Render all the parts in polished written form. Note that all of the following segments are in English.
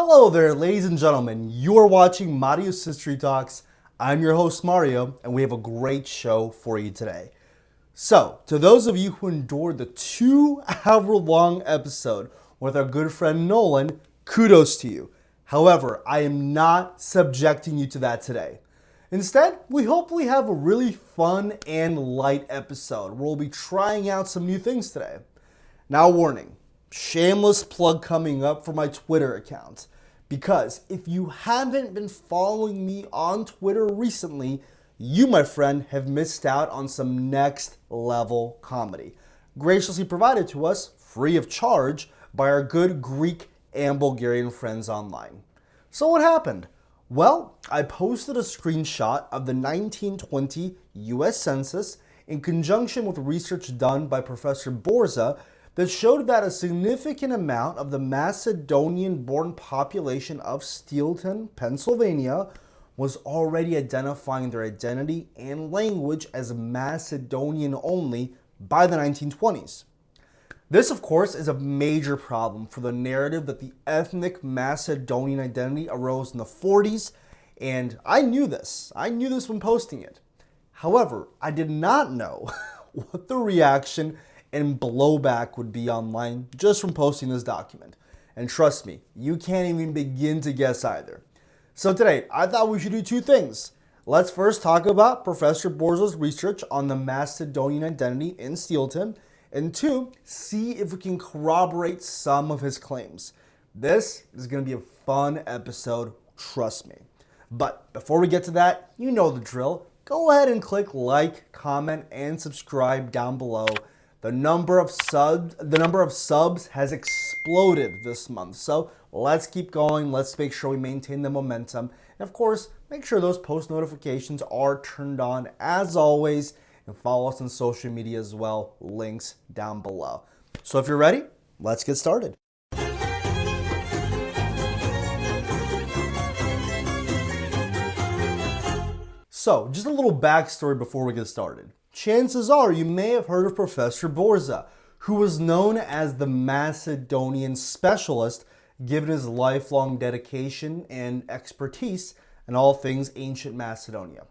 Hello there, ladies and gentlemen. You are watching Mario's History Talks. I'm your host, Mario, and we have a great show for you today. So, to those of you who endured the 2-hour-long episode with our good friend Nolan, kudos to you. However, I am not subjecting you to that today. Instead, we hopefully have a really fun and light episode where we'll be trying out some new things today. Now, warning. Shameless plug coming up for my Twitter account, because if you haven't been following me on Twitter recently, you, my friend, have missed out on some next level comedy, graciously provided to us free of charge by our good Greek and Bulgarian friends online. So what happened? Well, I posted a screenshot of the 1920 US Census in conjunction with research done by Professor Borza that showed that a significant amount of the Macedonian-born population of Steelton, Pennsylvania, was already identifying their identity and language as Macedonian only by the 1920s. This, of course, is a major problem for the narrative that the ethnic Macedonian identity arose in the 40s, and I knew this. I knew this when posting it. However, I did not know what the reaction and blowback would be online just from posting this document. And trust me, you can't even begin to guess either. So today, I thought we should do two things. Let's first talk about Professor Borza's research on the Macedonian identity in Steelton, and two, see if we can corroborate some of his claims. This is going to be a fun episode, trust me. But before we get to that, you know the drill. Go ahead and click like, comment, and subscribe down below. The number of subs has exploded this month. So let's keep going. Let's make sure we maintain the momentum. And of course, make sure those post notifications are turned on as always. And follow us on social media as well. Links down below. So if you're ready, let's get started. So just a little backstory before we get started. Chances are you may have heard of Professor Borza, who was known as the Macedonian specialist given his lifelong dedication and expertise in all things ancient Macedonia.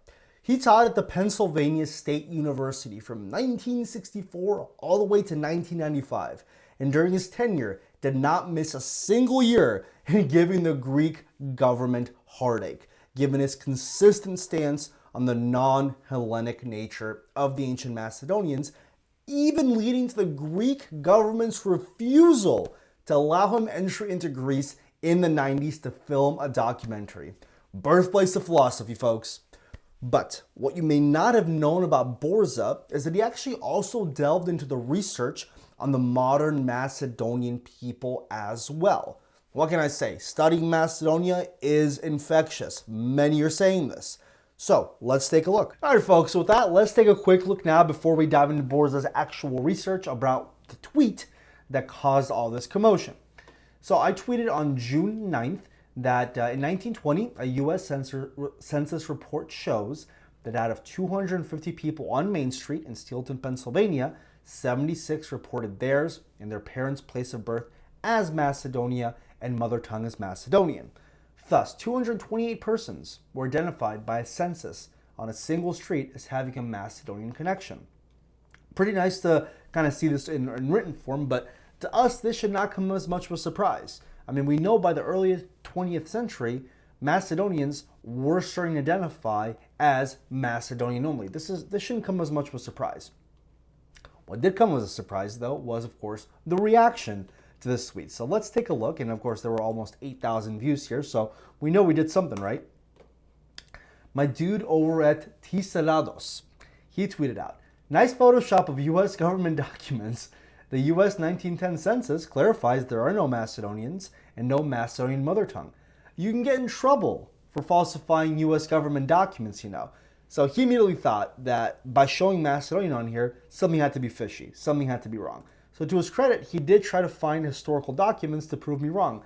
He taught at the Pennsylvania State University from 1964 all the way to 1995, and during his tenure did not miss a single year in giving the Greek government heartache, given his consistent stance on the non-Hellenic nature of the ancient Macedonians, even leading to the Greek government's refusal to allow him entry into Greece in the 90s to film a documentary. Birthplace of philosophy, folks. But what you may not have known about Borza is that he actually also delved into the research on the modern Macedonian people as well. What can I say? Studying Macedonia is infectious. Many are saying this. So let's take a look. All right, folks, so with that, let's take a quick look now before we dive into Borza's actual research about the tweet that caused all this commotion. So I tweeted on June 9th that in 1920, a US Census report shows that out of 250 people on Main Street in Steelton, Pennsylvania, 76 reported theirs and their parents' place of birth as Macedonia and mother tongue as Macedonian. Thus, 228 persons were identified by a census on a single street as having a Macedonian connection. Pretty nice to kind of see this in written form, but to us, this should not come as much of a surprise. I mean, we know by the early 20th century, Macedonians were starting to identify as Macedonian only. This shouldn't come as much of a surprise. What did come as a surprise, though, was, of course, the reaction to this tweet. So let's take a look. And of course, there were almost 8,000 views here. So we know we did something right. My dude over at Tiselados, he tweeted out, nice Photoshop of US government documents. The US 1910 census clarifies there are no Macedonians and no Macedonian mother tongue. You can get in trouble for falsifying US government documents, you know. So he immediately thought that by showing Macedonian on here, something had to be fishy. Something had to be wrong. So to his credit, he did try to find historical documents to prove me wrong.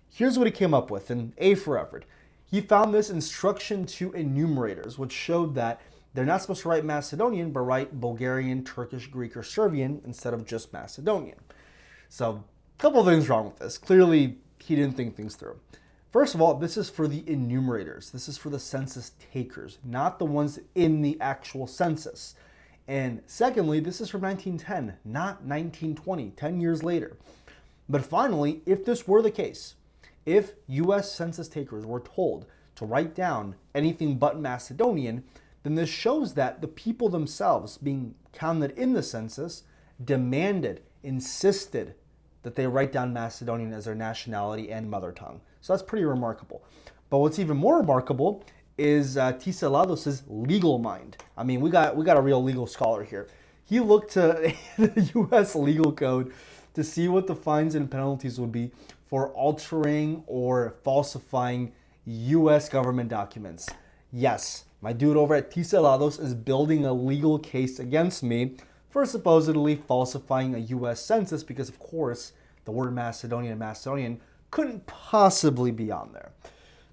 Here's what he came up with, and A for effort. He found this instruction to enumerators, which showed that they're not supposed to write Macedonian, but write Bulgarian, Turkish, Greek, or Serbian instead of just Macedonian. So a couple of things wrong with this. Clearly, he didn't think things through. First of all, this is for the enumerators. This is for the census takers, not the ones in the actual census. And secondly, this is from 1910, not 1920, 10 years later. But finally, if this were the case, if US Census takers were told to write down anything but Macedonian, then this shows that the people themselves being counted in the census demanded, insisted that they write down Macedonian as their nationality and mother tongue. So that's pretty remarkable. But what's even more remarkable is Tiselados' legal mind. I mean, we got a real legal scholar here. He looked to the U.S. legal code to see what the fines and penalties would be for altering or falsifying U.S. government documents. Yes, my dude over at Tiselados is building a legal case against me for supposedly falsifying a U.S. Census because, of course, the word Macedonian and Macedonian couldn't possibly be on there.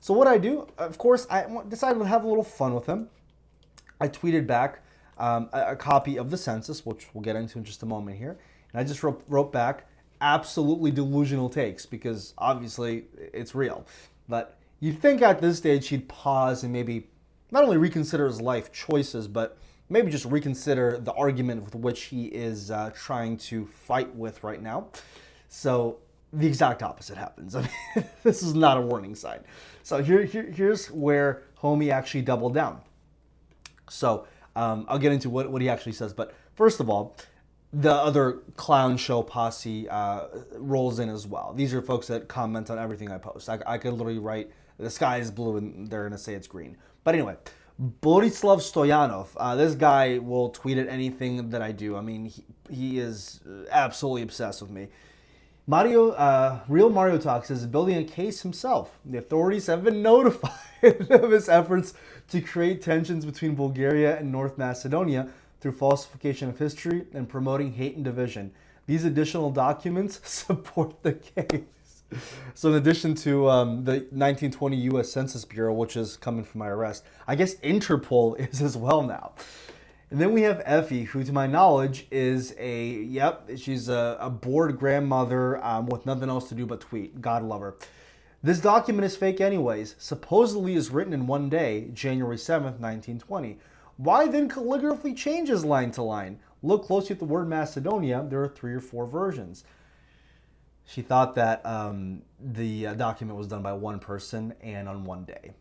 So what I do, of course, I decided to have a little fun with him. I tweeted back a copy of the census, which we'll get into in just a moment here. And I just wrote back absolutely delusional takes because obviously it's real. But you'd think at this stage he'd pause and maybe not only reconsider his life choices, but maybe just reconsider the argument with which he is trying to fight with right now. So the exact opposite happens. I mean, this is not a warning sign. So here's where homie actually doubled down. So I'll get into what he actually says. But first of all, the other clown show posse rolls in as well. These are folks that comment on everything I post. I could literally write, the sky is blue, and they're going to say it's green. But anyway, Borislav Stoyanov, this guy will tweet at anything that I do. I mean, he is absolutely obsessed with me. Real Mario Talks is building a case himself. The authorities have been notified of his efforts to create tensions between Bulgaria and North Macedonia through falsification of history and promoting hate and division. These additional documents support the case. So in addition to the 1920 U.S. Census Bureau, which is coming from my arrest, I guess Interpol is as well now. And then we have Effie, who to my knowledge is she's a bored grandmother with nothing else to do but tweet. God love her. This document is fake anyways. Supposedly is written in one day, January 7th, 1920. Why then calligraphy changes line to line? Look closely at the word Macedonia. There are 3 or 4 versions. She thought that the document was done by one person and on one day.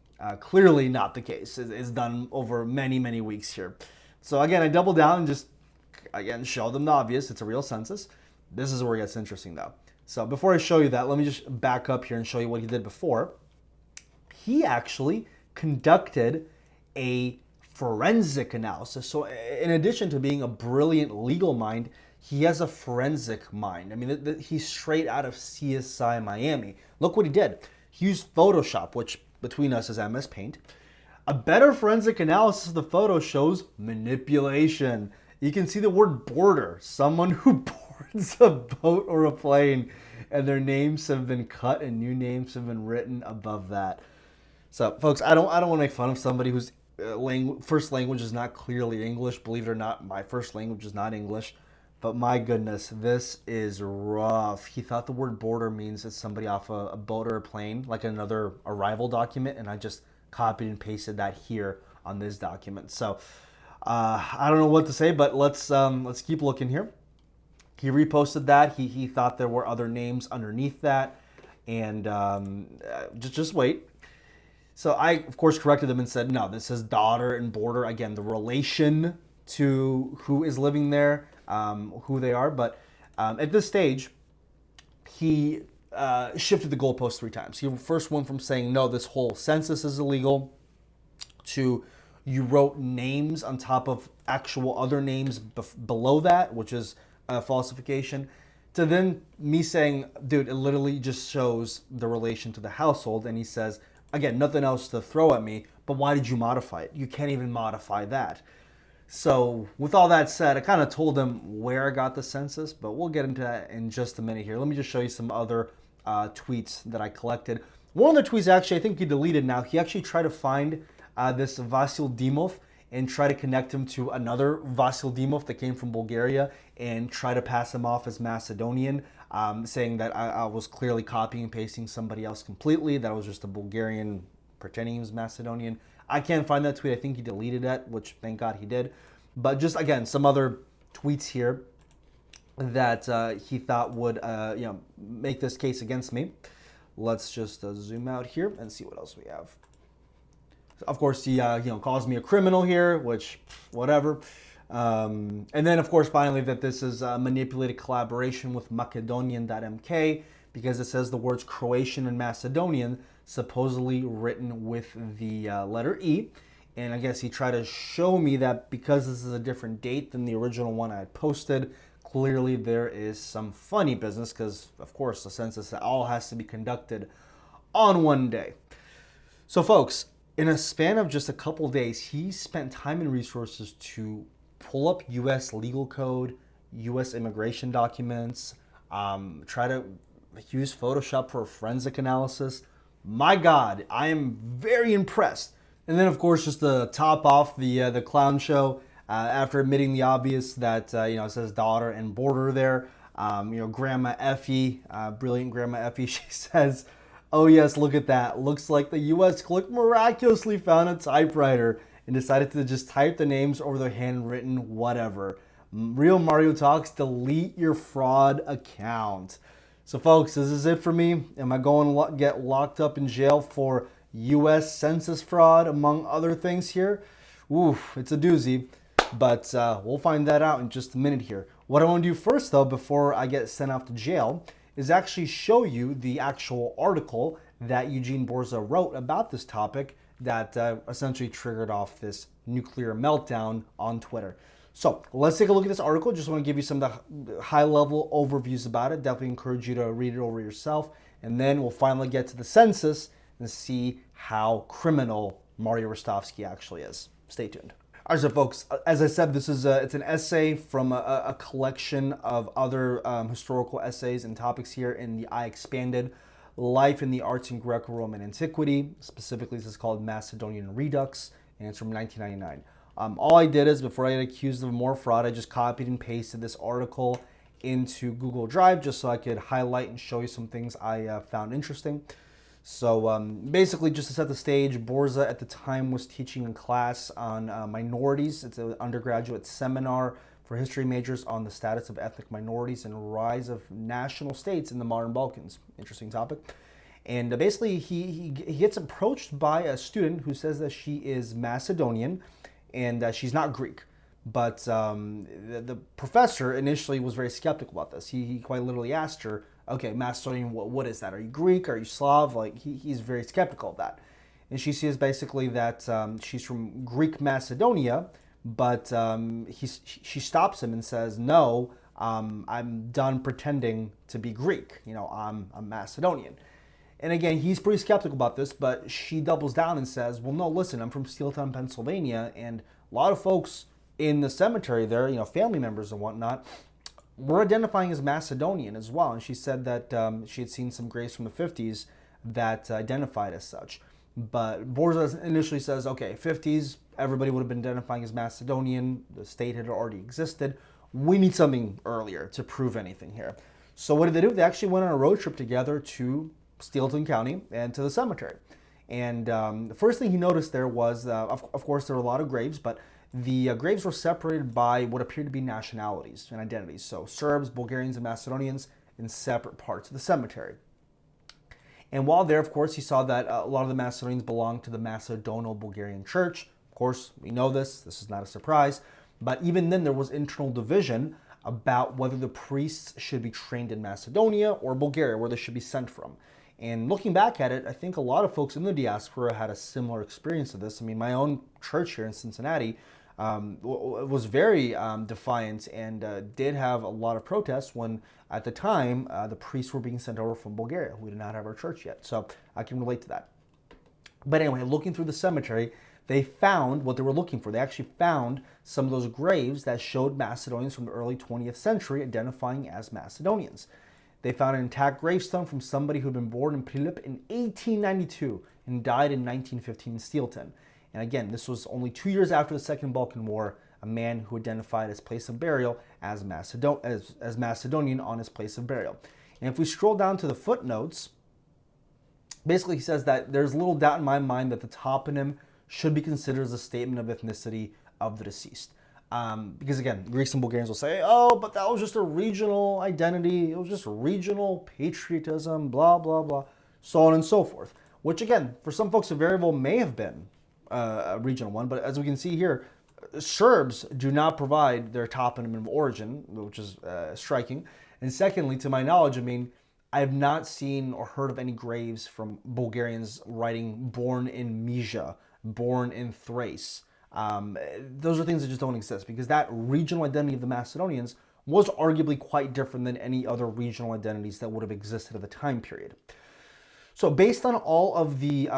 Clearly not the case. It's done over many, many weeks here. So again, I double down and just, again, show them the obvious. It's a real census. This is where it gets interesting, though. So before I show you that, let me just back up here and show you what he did before. He actually conducted a forensic analysis. So in addition to being a brilliant legal mind, he has a forensic mind. I mean, he's straight out of CSI Miami. Look what he did. He used Photoshop, which between us is MS Paint. A better forensic analysis of the photo shows manipulation. You can see the word border, someone who boards a boat or a plane, and their names have been cut and new names have been written above that. So, folks, I don't want to make fun of somebody whose first language is not clearly English. Believe it or not, my first language is not English. But my goodness, this is rough. He thought the word border means it's somebody off a boat or a plane, like another arrival document, and I just copied and pasted that here on this document. So I don't know what to say, but let's keep looking here. He reposted that. He thought there were other names underneath that, and just wait. So I, of course, corrected him and said, no, this is daughter and border. Again, the relation to who is living there, who they are. But at this stage, he shifted the goalpost 3 times. He first went from saying, no, this whole census is illegal, to you wrote names on top of actual other names below that, which is a falsification, to then me saying, dude, it literally just shows the relation to the household. And he says, again, nothing else to throw at me, but why did you modify it? You can't even modify that. So with all that said, I kind of told him where I got the census, but we'll get into that in just a minute here. Let me just show you some other tweets that I collected. One of the tweets, actually, I think he deleted now. He actually tried to find this Vasil Dimov and try to connect him to another Vasil Dimov that came from Bulgaria and try to pass him off as Macedonian. saying that I was clearly copying and pasting somebody else completely, that I was just a Bulgarian pretending he was Macedonian. I can't find that tweet. I think he deleted it, which thank God he did. But just, again, some other tweets here that he thought would make this case against me. Let's just zoom out here and see what else we have. Of course, he calls me a criminal here, which whatever. And then, of course, finally, that this is a manipulated collaboration with Macedonian.mk, because it says the words Croatian and Macedonian supposedly written with the letter E. And I guess he tried to show me that because this is a different date than the original one I had posted, clearly there is some funny business, because, of course, the census all has to be conducted on one day. So, folks, in a span of just a couple days, he spent time and resources to pull up U.S. legal code, U.S. immigration documents, try to use Photoshop for a forensic analysis. My God, I am very impressed. And then, of course, just to top off the clown show, after admitting the obvious that, it says daughter and border there, Grandma Effie, brilliant Grandma Effie, she says, oh yes, look at that. Looks like the U.S. clerk miraculously found a typewriter and decided to just type the names over their handwritten whatever. Real Mario Talks, delete your fraud account. So folks, this is it for me. Am I going to get locked up in jail for U.S. Census fraud, among other things here? Oof, it's a doozy. But we'll find that out in just a minute here. What I want to do first, though, before I get sent off to jail, is actually show you the actual article that Eugene Borza wrote about this topic that essentially triggered off this nuclear meltdown on Twitter. So let's take a look at this article. Just want to give you some of the high-level overviews about it. Definitely encourage you to read it over yourself. And then we'll finally get to the census and see how criminal Mario Rostovsky actually is. Stay tuned. All right, so folks, as I said, this is it's an essay from a collection of other historical essays and topics here in the I Expanded Life in the Arts in Greco-Roman Antiquity. Specifically, this is called Macedonian Redux, and it's from 1999. All I did is, before I get accused of more fraud, I just copied and pasted this article into Google Drive just so I could highlight and show you some things I found interesting. So basically, just to set the stage, Borza at the time was teaching a class on minorities. It's an undergraduate seminar for history majors on the status of ethnic minorities and rise of national states in the modern Balkans. Interesting topic. And basically, he gets approached by a student who says that she is Macedonian and that she's not Greek. But the professor initially was very skeptical about this. He quite literally asked her, okay, Macedonian, what is that? Are you Greek? Are you Slav? Like, he's very skeptical of that. And she says basically that she's from Greek Macedonia, but she stops him and says, no, I'm done pretending to be Greek. I'm Macedonian. And again, he's pretty skeptical about this, but she doubles down and says, well, no, listen, I'm from Steelton, Pennsylvania, and a lot of folks in the cemetery there, family members and whatnot, were identifying as Macedonian as well. And she said that she had seen some graves from the 50s that identified as such. But Borza initially says, okay, 50s, everybody would have been identifying as Macedonian. The state had already existed. We need something earlier to prove anything here. So what did they do? They actually went on a road trip together to Steelton County and to the cemetery. And the first thing he noticed there was, of course, there were a lot of graves, but the graves were separated by what appeared to be nationalities and identities. So Serbs, Bulgarians, and Macedonians in separate parts of the cemetery. And while there, of course, he saw that a lot of the Macedonians belonged to the Macedono-Bulgarian Church. Of course, we know this. This is not a surprise. But even then, there was internal division about whether the priests should be trained in Macedonia or Bulgaria, where they should be sent from. And looking back at it, I think a lot of folks in the diaspora had a similar experience of this. I mean, my own church here in Cincinnati was very defiant and did have a lot of protests when, at the time, the priests were being sent over from Bulgaria. We did not have our church yet, so I can relate to that. But anyway, looking through the cemetery, they found what they were looking for. They actually found some of those graves that showed Macedonians from the early 20th century identifying as Macedonians. They found an intact gravestone from somebody who had been born in Prilep in 1892 and died in 1915 in Steelton. And again, this was only 2 years after the Second Balkan War, a man who identified his place of burial as Macedonian on his place of burial. And if we scroll down to the footnotes, basically he says that there's little doubt in my mind that the toponym should be considered as a statement of ethnicity of the deceased. Because again, Greeks and Bulgarians will say, oh, but that was just a regional identity. It was just regional patriotism, blah, blah, blah, so on and so forth. Which again, for some folks, a variable may have been a regional one. But as we can see here, Serbs do not provide their toponym of origin, which is striking. And secondly, to my knowledge, I mean, I have not seen or heard of any graves from Bulgarians writing born in Mysia, born in Thrace. Those are things that just don't exist because that regional identity of the Macedonians was arguably quite different than any other regional identities that would have existed at the time period. So based on all of the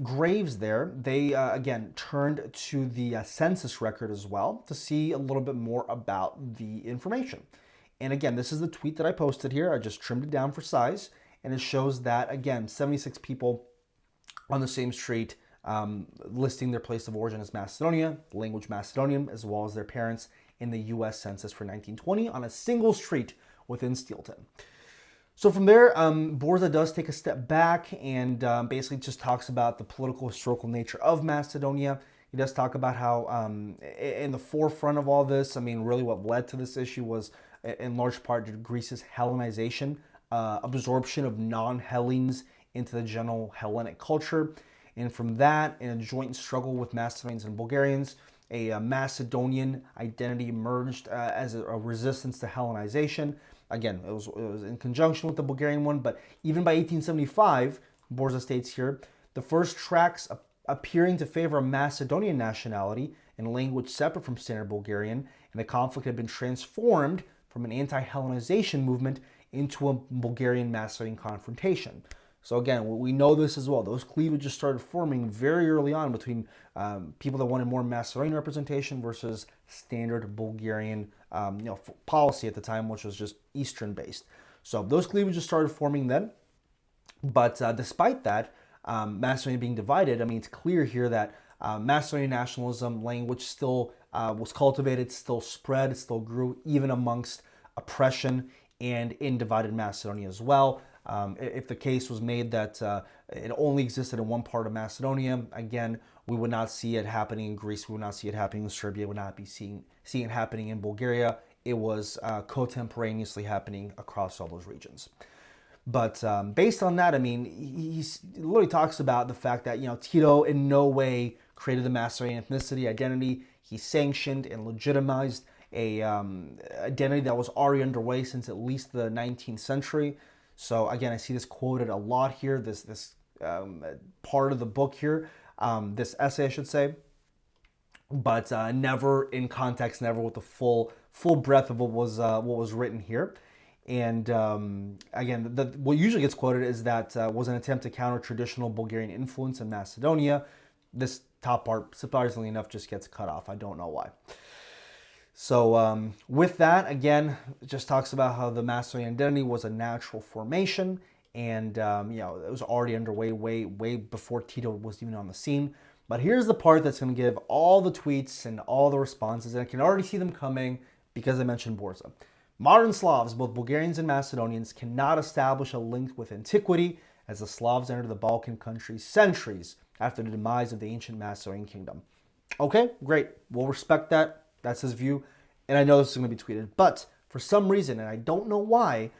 graves there, they again turned to the census record as well to see a little bit more about the information. And again, this is the tweet that I posted here. I just trimmed it down for size, and it shows that, again, 76 people on the same street listing their place of origin as Macedonia, language Macedonian, as well as their parents in the U.S. Census for 1920 on a single street within Steelton. So from there, Borza does take a step back and basically just talks about the political historical nature of Macedonia. He does talk about how in the forefront of all this, I mean, really what led to this issue was in large part due to Greece's Hellenization, absorption of non-Hellenes into the general Hellenic culture. And from that, in a joint struggle with Macedonians and Bulgarians, a Macedonian identity emerged as a resistance to Hellenization. Again, it was in conjunction with the Bulgarian one, but even by 1875, Borza states here, the first tracts appearing to favor a Macedonian nationality and language separate from Standard Bulgarian, and the conflict had been transformed from an anti-Hellenization movement into a Bulgarian-Macedonian confrontation. So again, we know this as well. Those cleavages started forming very early on between people that wanted more Macedonian representation versus standard Bulgarian policy at the time, which was just Eastern-based. So those cleavages started forming then. But despite that, Macedonia being divided, I mean, it's clear here that Macedonian nationalism language still was cultivated, still spread, still grew, even amongst oppression and in divided Macedonia as well. If the case was made that it only existed in one part of Macedonia, again, we would not see it happening in Greece, we would not see it happening in Serbia, we would not be seeing it happening in Bulgaria. It was contemporaneously happening across all those regions. But based on that, I mean, he literally talks about the fact that, Tito in no way created the Macedonian ethnicity identity. He sanctioned and legitimized a identity that was already underway since at least the 19th century. So again, I see this quoted a lot here, this part of the book here, this essay, I should say, but never in context, never with the full breadth of what was written here. And again, what usually gets quoted is that was an attempt to counter traditional Bulgarian influence in Macedonia. This top part, surprisingly enough, just gets cut off. I don't know why. So with that, again, it just talks about how the Macedonian identity was a natural formation, and it was already underway way before Tito was even on the scene. But here's the part that's going to give all the tweets and all the responses, and I can already see them coming because I mentioned Borza. Modern Slavs, both Bulgarians and Macedonians, cannot establish a link with antiquity, as the Slavs entered the Balkan countries centuries after the demise of the ancient Macedonian kingdom. Okay, great. We'll respect that. That's his view. And I know this is going to be tweeted. But for some reason, and I don't know why,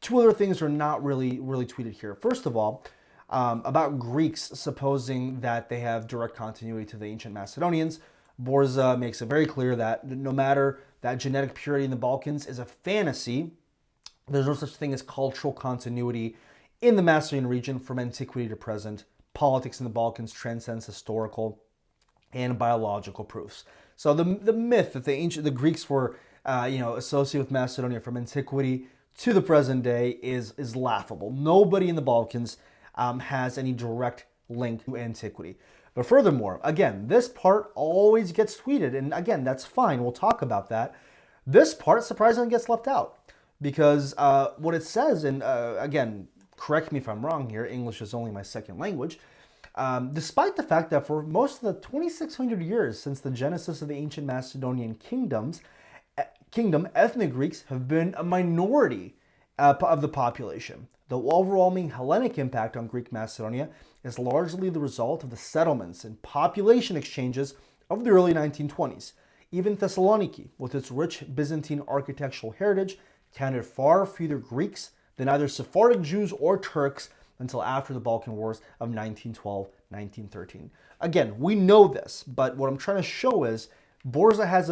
two other things are not really tweeted here. First of all, about Greeks supposing that they have direct continuity to the ancient Macedonians. Borza makes it very clear that no matter that genetic purity in the Balkans is a fantasy, there's no such thing as cultural continuity in the Macedonian region from antiquity to present. Politics in the Balkans transcends historical and biological proofs. So the myth that the Greeks were associated with Macedonia from antiquity to the present day is laughable. Nobody in the Balkans has any direct link to antiquity. But furthermore, again, this part always gets tweeted, and again, that's fine. We'll talk about that. This part surprisingly gets left out because what it says, and again, correct me if I'm wrong here, English is only my second language, despite the fact that for most of the 2,600 years since the genesis of the ancient Macedonian kingdom, ethnic Greeks have been a minority of the population. The overwhelming Hellenic impact on Greek Macedonia is largely the result of the settlements and population exchanges of the early 1920s. Even Thessaloniki, with its rich Byzantine architectural heritage, counted far fewer Greeks than either Sephardic Jews or Turks until after the Balkan Wars of 1912-1913. Again, we know this, but what I'm trying to show is Borza has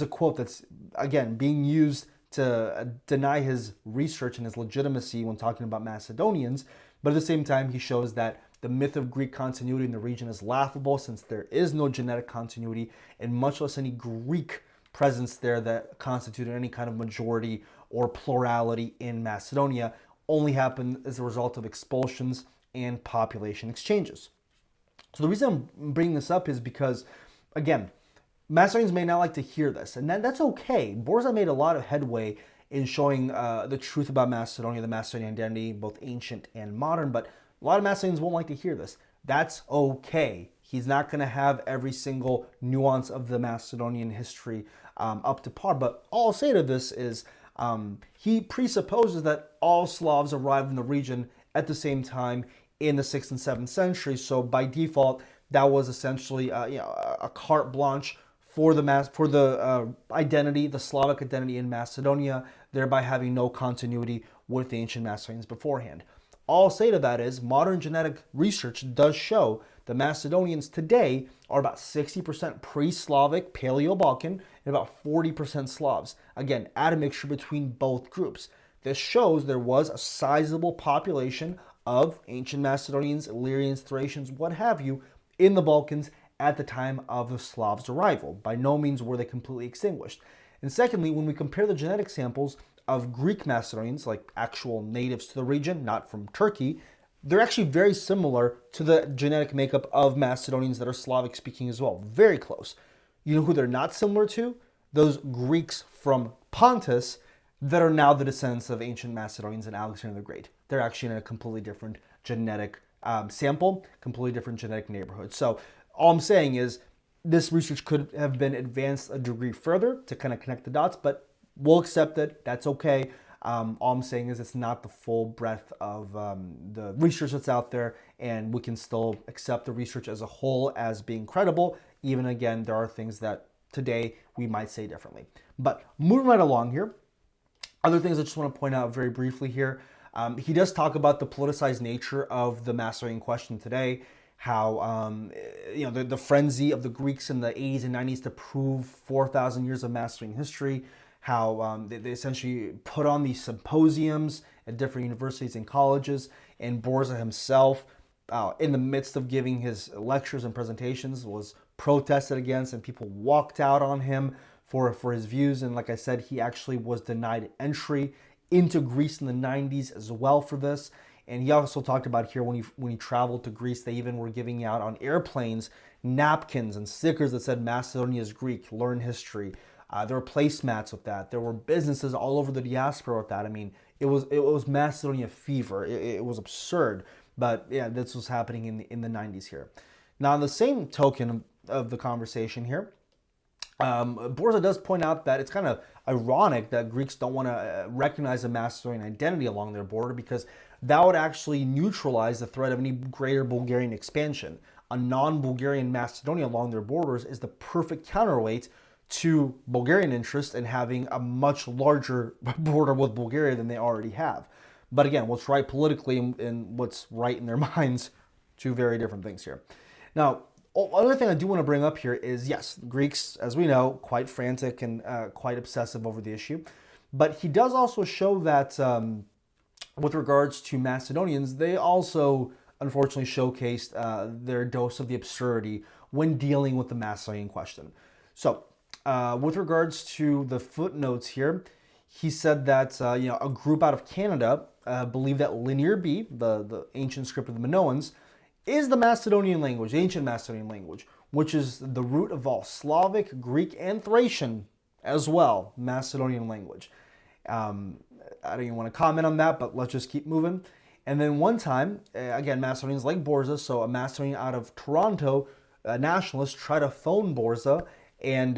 a quote that's, again, being used to deny his research and his legitimacy when talking about Macedonians, but at the same time, he shows that the myth of Greek continuity in the region is laughable since there is no genetic continuity and much less any Greek presence there that constituted any kind of majority or plurality in Macedonia, only happened as a result of expulsions and population exchanges. So the reason I'm bringing this up is because, again, Macedonians may not like to hear this, and that's okay. Borza made a lot of headway in showing the truth about Macedonia, the Macedonian identity, both ancient and modern, but a lot of Macedonians won't like to hear this. That's okay. He's not going to have every single nuance of the Macedonian history up to par, but all I'll say to this is he presupposes that all Slavs arrived in the region at the same time in the 6th and 7th centuries, so by default, that was essentially a carte blanche for the identity, the Slavic identity in Macedonia, thereby having no continuity with the ancient Macedonians beforehand. All I'll say to that is modern genetic research does show the Macedonians today are about 60% pre-Slavic, Paleo-Balkan, and about 40% Slavs. Again, admixture between both groups. This shows there was a sizable population of ancient Macedonians, Illyrians, Thracians, what have you, in the Balkans at the time of the Slavs' arrival. By no means were they completely extinguished. And secondly, when we compare the genetic samples of Greek Macedonians, like actual natives to the region, not from Turkey, they're actually very similar to the genetic makeup of Macedonians that are Slavic speaking as well. Very close. You know who they're not similar to? Those Greeks from Pontus that are now the descendants of ancient Macedonians and Alexander the Great. They're actually in a completely different genetic sample, completely different genetic neighborhood. So all I'm saying is this research could have been advanced a degree further to kind of connect the dots, but we'll accept it. That's okay. All I'm saying is it's not the full breadth of the research that's out there, and we can still accept the research as a whole as being credible. Even again, there are things that today we might say differently. But moving right along here, other things I just want to point out very briefly here. He does talk about the politicized nature of the Macedonian question today, how the frenzy of the Greeks in the 80s and 90s to prove 4,000 years of Macedonian history, how they essentially put on these symposiums at different universities and colleges, and Borza himself, in the midst of giving his lectures and presentations, was protested against, and people walked out on him for his views. And like I said, he actually was denied entry into Greece in the 90s as well for this. And he also talked about here when he traveled to Greece, they even were giving out on airplanes napkins and stickers that said Macedonia is Greek, learn history. There were placemats with that. There were businesses all over the diaspora with that. I mean, it was Macedonia fever. It was absurd. But yeah, this was happening in the 90s here. Now, on the same token of the conversation here, Borza does point out that it's kind of ironic that Greeks don't want to recognize a Macedonian identity along their border, because that would actually neutralize the threat of any greater Bulgarian expansion. A non-Bulgarian Macedonia along their borders is the perfect counterweight to Bulgarian interest in having a much larger border with Bulgaria than they already have. But again, what's right politically and what's right in their minds, two very different things here. Now, another thing I do want to bring up here is, yes, Greeks, as we know, quite frantic and quite obsessive over the issue. But he does also show that with regards to Macedonians, they also unfortunately showcased their dose of the absurdity when dealing with the Macedonian question. So, with regards to the footnotes here, he said that a group out of Canada believed that Linear B, the ancient script of the Minoans, is the Macedonian language, the ancient Macedonian language, which is the root of all Slavic, Greek, and Thracian as well, Macedonian language. I don't even want to comment on that, but let's just keep moving. And then one time, again, Macedonians like Borza, so a Macedonian out of Toronto, a nationalist, tried to phone Borza and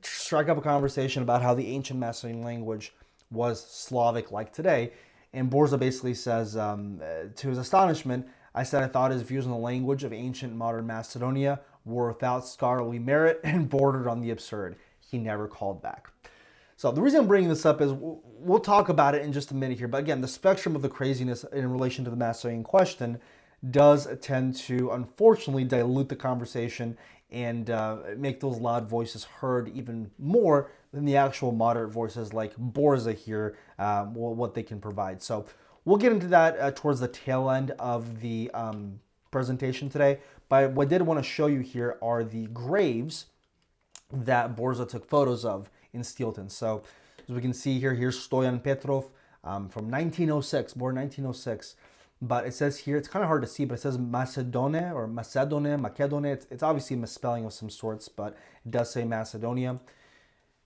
strike up a conversation about how the ancient Macedonian language was Slavic like today. And Borza basically says, to his astonishment, I said I thought his views on the language of ancient modern Macedonia were without scholarly merit and bordered on the absurd. He never called back. So the reason I'm bringing this up is we'll talk about it in just a minute here. But again, the spectrum of the craziness in relation to the Macedonian question does tend to, unfortunately, dilute the conversation and make those loud voices heard even more than the actual moderate voices like Borza here, what they can provide. So we'll get into that towards the tail end of the presentation today. But what I did want to show you here are the graves that Borza took photos of in Steelton. So as we can see here, here's Stoyan Petrov from 1906, born 1906. But it says here, it's kind of hard to see, but it says Macedone or Macedone. It's obviously a misspelling of some sorts, but it does say Macedonia.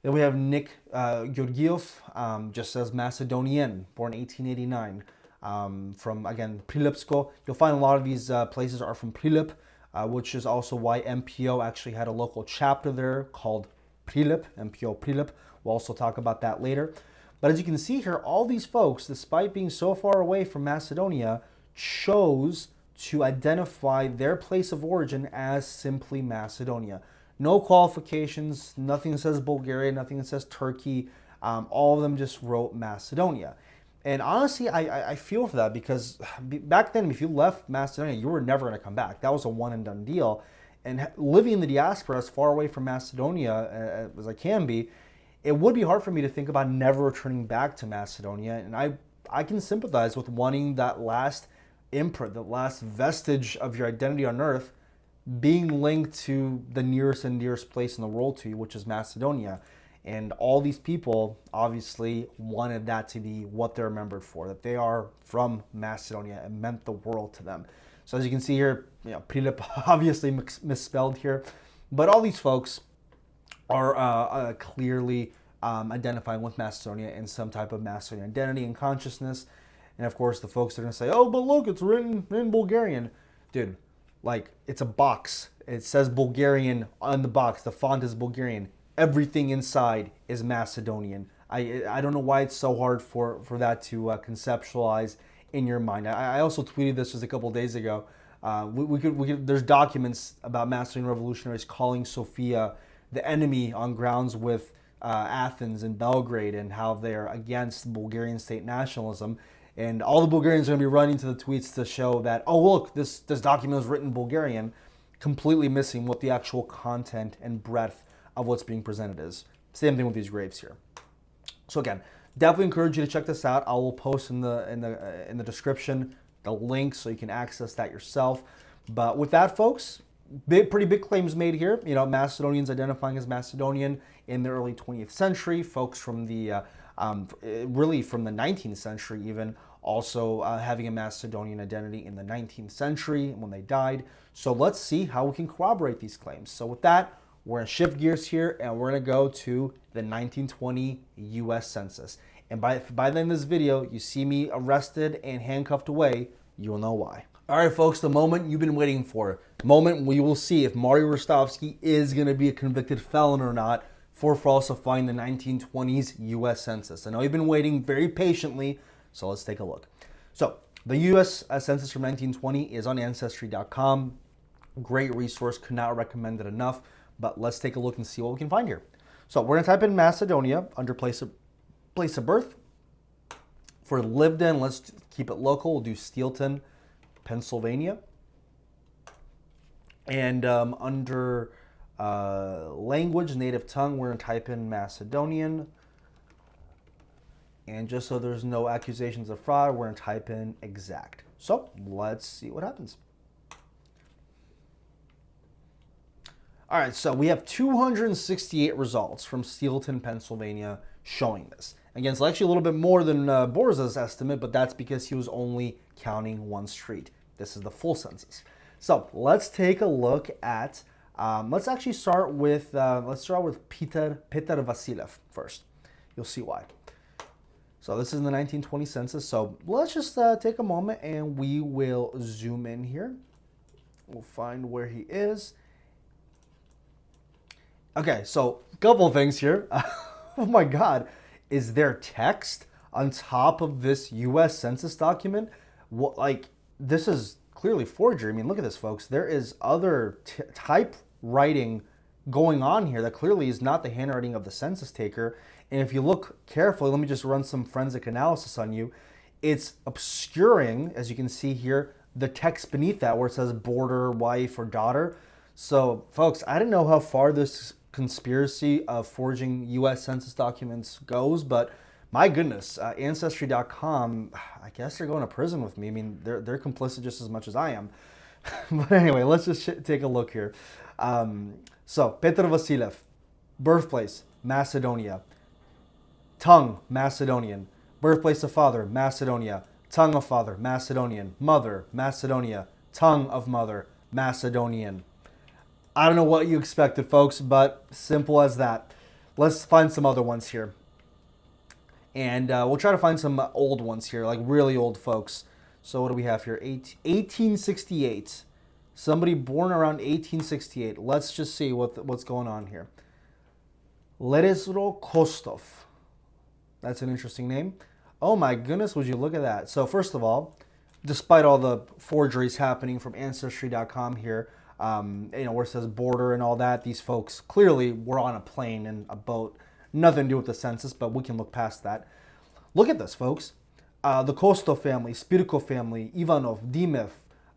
Then we have Nick Georgiev, just says Macedonian, born 1889. From, again, Prilipsko. You'll find a lot of these places are from Prilip, which is also why MPO actually had a local chapter there called Prilip, MPO Prilip. We'll also talk about that later. But as you can see here, all these folks, despite being so far away from Macedonia, chose to identify their place of origin as simply Macedonia. No qualifications, nothing says Bulgaria, nothing that says Turkey. All of them just wrote Macedonia. And honestly, I feel for that because back then, if you left Macedonia, you were never going to come back. That was a one and done deal. And living in the diaspora as far away from Macedonia as I can be, it would be hard for me to think about never returning back to Macedonia. And I can sympathize with wanting that last imprint, that last vestige of your identity on earth being linked to the nearest and dearest place in the world to you, which is Macedonia. And all these people obviously wanted that to be what they're remembered for, that they are from Macedonia. It meant the world to them. So as you can see here, Prilip obviously misspelled here, but all these folks are clearly identifying with Macedonia in some type of Macedonian identity and consciousness. And of course, the folks are going to say, oh, but look, it's written in Bulgarian. Dude, like, it's a box. It says Bulgarian on the box. The font is Bulgarian. Everything inside is Macedonian. I don't know why it's so hard for that to conceptualize in your mind. I also tweeted this just a couple days ago. There's documents about Macedonian revolutionaries calling Sofia the enemy on grounds with Athens and Belgrade and how they're against Bulgarian state nationalism. And all the Bulgarians are going to be running to the tweets to show that, oh, look, this document was written in Bulgarian, completely missing what the actual content and breadth of what's being presented is. Same thing with these graves here. So again, definitely encourage you to check this out. I will post in the description the link so you can access that yourself. But with that, folks, pretty big claims made here. Macedonians identifying as Macedonian in the early 20th century. Folks from the really from the 19th century even also having a Macedonian identity in the 19th century when they died. So let's see how we can corroborate these claims. So with that, we're going to shift gears here and we're going to go to the 1920 U.S. Census. And by the end of this video, you see me arrested and handcuffed away, you'll know why. All right, folks, the moment you've been waiting for. The moment we will see if Mario Rostovsky is going to be a convicted felon or not for falsifying the 1920s U.S. Census. I know you've been waiting very patiently, so let's take a look. So the U.S. Census from 1920 is on Ancestry.com. Great resource, could not recommend it enough. But let's take a look and see what we can find here. So we're going to type in Macedonia under place of birth. For lived in, let's keep it local. We'll do Steelton, Pennsylvania. And under language, native tongue, we're going to type in Macedonian. And just so there's no accusations of fraud, we're going to type in exact. So let's see what happens. All right, so we have 268 results from Steelton, Pennsylvania showing this. Again, it's actually a little bit more than Borza's estimate, but that's because he was only counting one street. This is the full census. So let's take a look at, let's actually start with, Peter Vasilev first. You'll see why. So this is the 1920 census. So let's just take a moment and we will zoom in here. We'll find where he is. Okay, so a couple of things here. Oh my God, is there text on top of this U.S. Census document? What, like, this is clearly forgery. I mean, look at this, folks. There is other typewriting going on here that clearly is not the handwriting of the census taker. And if you look carefully, let me just run some forensic analysis on you. It's obscuring, as you can see here, the text beneath that where it says border, wife, or daughter. So, folks, I didn't know how far this conspiracy of forging U.S. Census documents goes, but my goodness, Ancestry.com, I guess they're going to prison with me. I mean, they're complicit just as much as I am. But anyway, let's just take a look here. So, Petr Vasilev, birthplace, Macedonia. Tongue, Macedonian. Birthplace of father, Macedonia. Tongue of father, Macedonian. Mother, Macedonia. Tongue of mother, Macedonian. I don't know what you expected, folks, but simple as that. Let's find some other ones here. And we'll try to find some old ones here, like really old folks. So what do we have here? 1868. Somebody born around 1868. Let's just see what's going on here. Lerezro Kostov. That's an interesting name. Oh my goodness, would you look at that? So first of all, despite all the forgeries happening from Ancestry.com here, where it says border and all that, these folks clearly were on a plane and a boat. Nothing to do with the census, but we can look past that. Look at this, folks. The Kostov family, Spirko family, Ivanov, Dimev,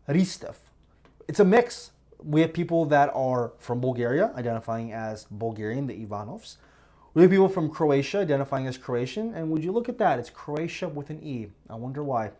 Ristev. It's a mix. We have people that are from Bulgaria, identifying as Bulgarian, the Ivanovs. We have people from Croatia, identifying as Croatian. And would you look at that? It's Croatia with an E. I wonder why.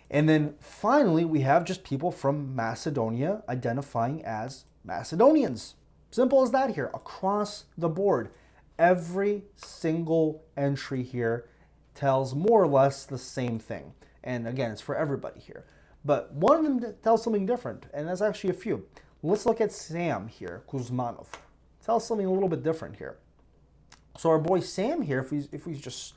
And then finally, we have just people from Macedonia identifying as Macedonians. Simple as that here, across the board. Every single entry here tells more or less the same thing. And again, it's for everybody here. But one of them tells something different, and that's actually a few. Let's look at Sam here, Kuzmanov. Tells something a little bit different here. So our boy Sam here, if we just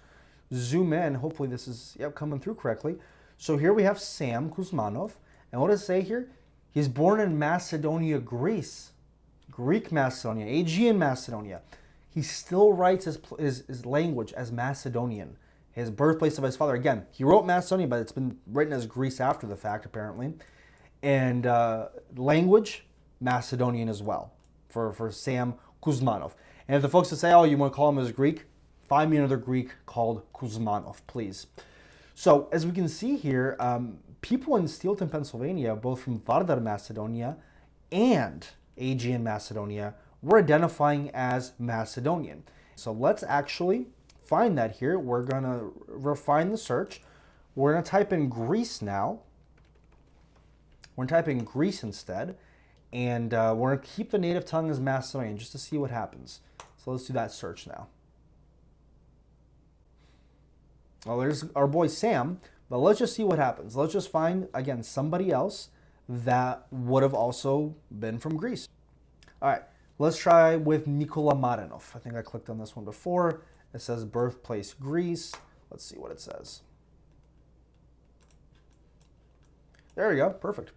zoom in, hopefully this is coming through correctly. So here we have Sam Kuzmanov, and what does it say here? He's born in Macedonia, Greece. Greek Macedonia, Aegean Macedonia. He still writes his language as Macedonian. His birthplace of his father, again, he wrote Macedonia, but it's been written as Greece after the fact, apparently. And language, Macedonian as well, for Sam Kuzmanov. And if the folks that say, oh, you want to call him as Greek, find me another Greek called Kuzmanov, please. So, as we can see here, people in Steelton, Pennsylvania, both from Vardar, Macedonia, and Aegean Macedonia, were identifying as Macedonian. So let's actually find that here. We're going to refine the search. We're going to type in Greece now. We're going to type in Greece instead. And we're going to keep the native tongue as Macedonian just to see what happens. So let's do that search now. Well, there's our boy Sam, but let's just see what happens. Let's just find, again, somebody else that would have also been from Greece. All right, let's try with Nikola Marinov. I think I clicked on this one before. It says birthplace Greece. Let's see what it says. There we go, perfect.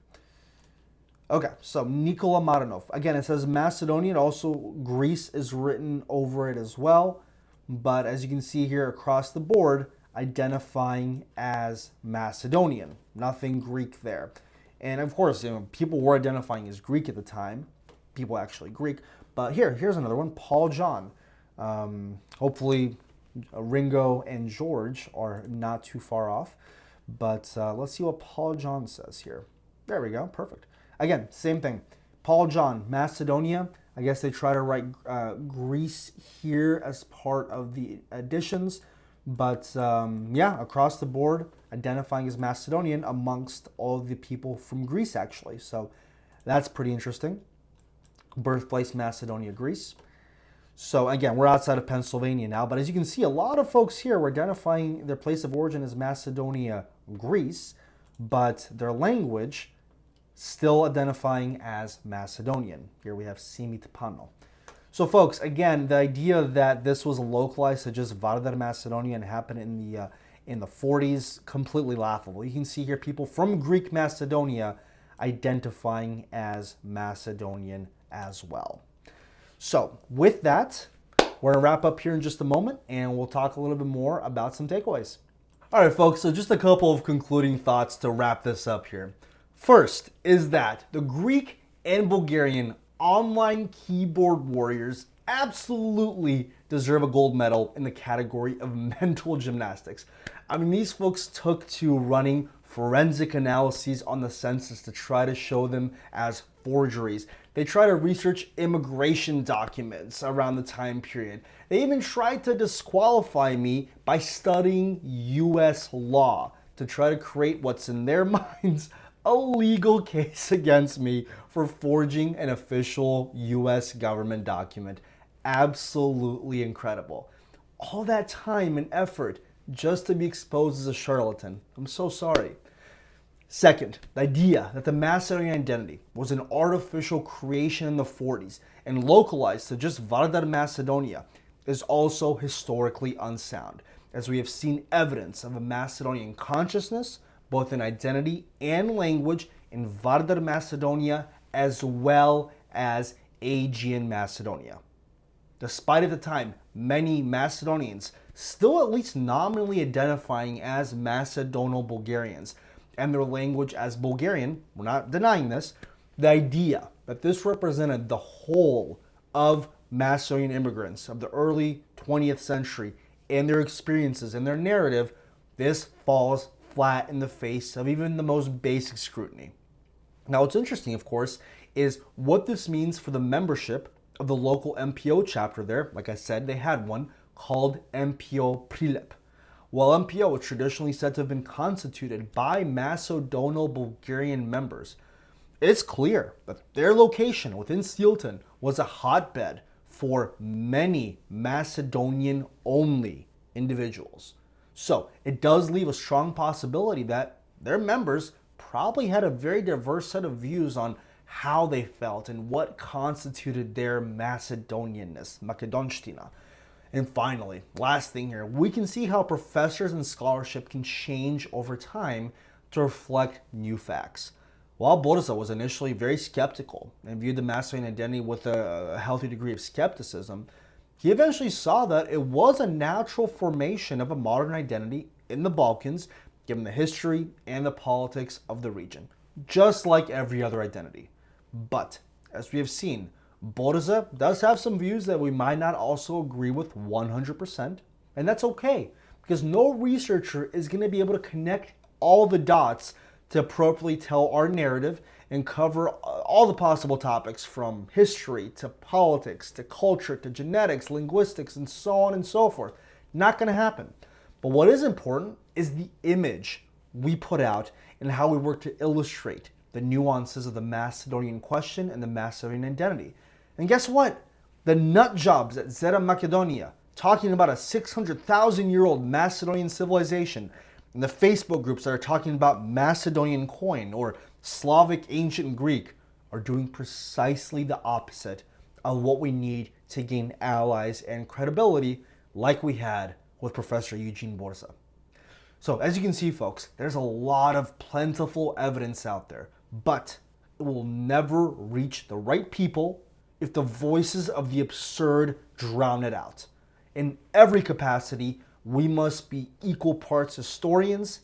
Okay, so Nikola Marinov. Again, it says Macedonian. Also, Greece is written over it as well. But as you can see here across the board, identifying as Macedonian. Nothing Greek there. And of course, people were identifying as Greek at the time. People actually Greek. But here's another one, Paul John. Hopefully Ringo and George are not too far off. But let's see what Paul John says here. There we go, perfect. Again, same thing. Paul John, Macedonia. I guess they try to write Greece here as part of the additions. But yeah, across the board, identifying as Macedonian amongst all the people from Greece, actually. So that's pretty interesting. Birthplace, Macedonia, Greece. So again, we're outside of Pennsylvania now. But as you can see, a lot of folks here were identifying their place of origin as Macedonia, Greece. But their language still identifying as Macedonian. Here we have Simitpano. So folks, again, the idea that this was localized to just Vardar, Macedonia and happened in the 40s, completely laughable. You can see here people from Greek Macedonia identifying as Macedonian as well. So with that, we're we're going to wrap up here in just a moment, and we'll talk a little bit more about some takeaways. All right, folks, so just a couple of concluding thoughts to wrap this up here. First is that the Greek and Bulgarian online keyboard warriors absolutely deserve a gold medal in the category of mental gymnastics. I mean, these folks took to running forensic analyses on the census to try to show them as forgeries. They try to research immigration documents around the time period. They even tried to disqualify me by studying US law to try to create what's in their minds a legal case against me for forging an official US government document. Absolutely incredible. All that time and effort just to be exposed as a charlatan. I'm so sorry. Second, the idea that the Macedonian identity was an artificial creation in the 40s and localized to just Vardar, Macedonia is also historically unsound, as we have seen evidence of a Macedonian consciousness, both in identity and language, in Vardar, Macedonia, as well as Aegean Macedonia. Despite at the time many Macedonians still at least nominally identifying as Macedono-Bulgarians and their language as Bulgarian, we're not denying this, the idea that this represented the whole of Macedonian immigrants of the early 20th century and their experiences and their narrative, this falls flat in the face of even the most basic scrutiny. Now, what's interesting, of course, is what this means for the membership of the local MPO chapter there. Like I said, they had one called MPO Prilep. While MPO was traditionally said to have been constituted by Macedono-Bulgarian members, it's clear that their location within Steelton was a hotbed for many Macedonian-only individuals. So it does leave a strong possibility that their members probably had a very diverse set of views on how they felt and what constituted their Macedonianness, Makedonština. And finally, last thing here, we can see how professors and scholarship can change over time to reflect new facts. While Borza was initially very skeptical and viewed the Macedonian identity with a healthy degree of skepticism, he eventually saw that it was a natural formation of a modern identity in the Balkans, given the history and the politics of the region, just like every other identity. But, as we have seen, Borza does have some views that we might not also agree with 100%, and that's okay, because no researcher is going to be able to connect all the dots to appropriately tell our narrative and cover all the possible topics from history to politics to culture to genetics, linguistics, and so on and so forth. Not going to happen. But what is important is the image we put out and how we work to illustrate the nuances of the Macedonian question and the Macedonian identity. And guess what? The nut jobs at Zeta Macedonia, talking about a 600,000-year-old Macedonian civilization, and the Facebook groups that are talking about Macedonian coin or Slavic ancient Greek, are doing precisely the opposite of what we need to gain allies and credibility like we had with Professor Eugene Borza. So as you can see, folks, there's a lot of plentiful evidence out there, but it will never reach the right people if the voices of the absurd drown it out. In every capacity, we must be equal parts historians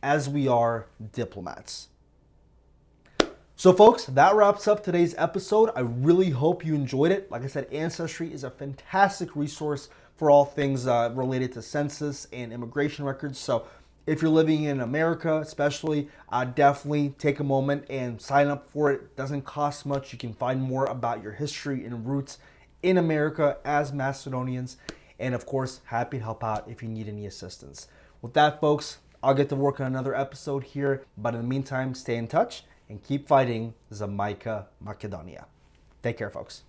as we are diplomats. So folks, that wraps up today's episode. I really hope you enjoyed it. Like I said, Ancestry is a fantastic resource for all things related to census and immigration records. So if you're living in America, especially, definitely take a moment and sign up for it. It doesn't cost much. You can find more about your history and roots in America as Macedonians. And of course, happy to help out if you need any assistance. With that, folks, I'll get to work on another episode here. But in the meantime, stay in touch and keep fighting Zamaika Macedonia. Take care, folks.